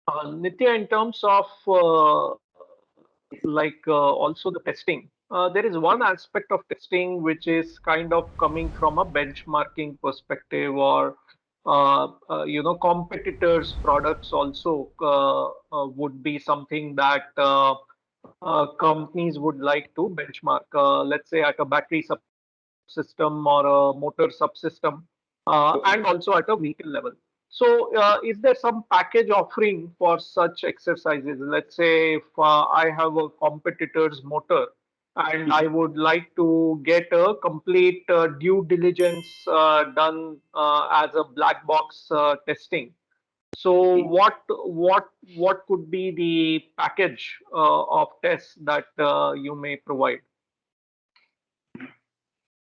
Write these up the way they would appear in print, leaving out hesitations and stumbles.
Nitya, in terms of also the testing, there is one aspect of testing which is kind of coming from a benchmarking perspective, or competitors' products also would be something that companies would like to benchmark. Let's say at a battery subsystem or a motor subsystem, and also at a vehicle level. So, is there some package offering for such exercises? Let's say if I have a competitor's motor and I would like to get a complete due diligence done as a black box testing. So, Okay. what could be the package of tests that you may provide?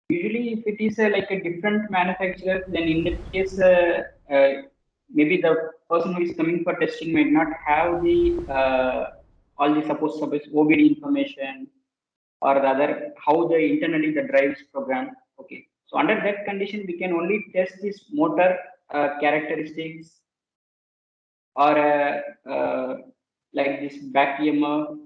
Usually, if it is like a different manufacturer, then in that case, maybe the person who is coming for testing might not have the all the suppose OBD information or rather how the internally the drive is programmed. Okay, so under that condition, we can only test this motor characteristics or like this back EMF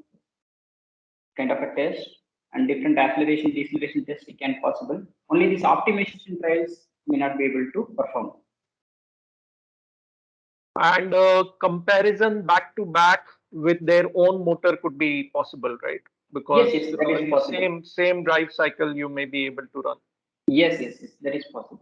kind of a test and different acceleration deceleration tests can possible. Only these optimization trials may not be able to perform. And comparison back to back with their own motor could be possible, right? Yes, Because yes, that is possible. same drive cycle you may be able to run. Yes, yes, yes, that is possible.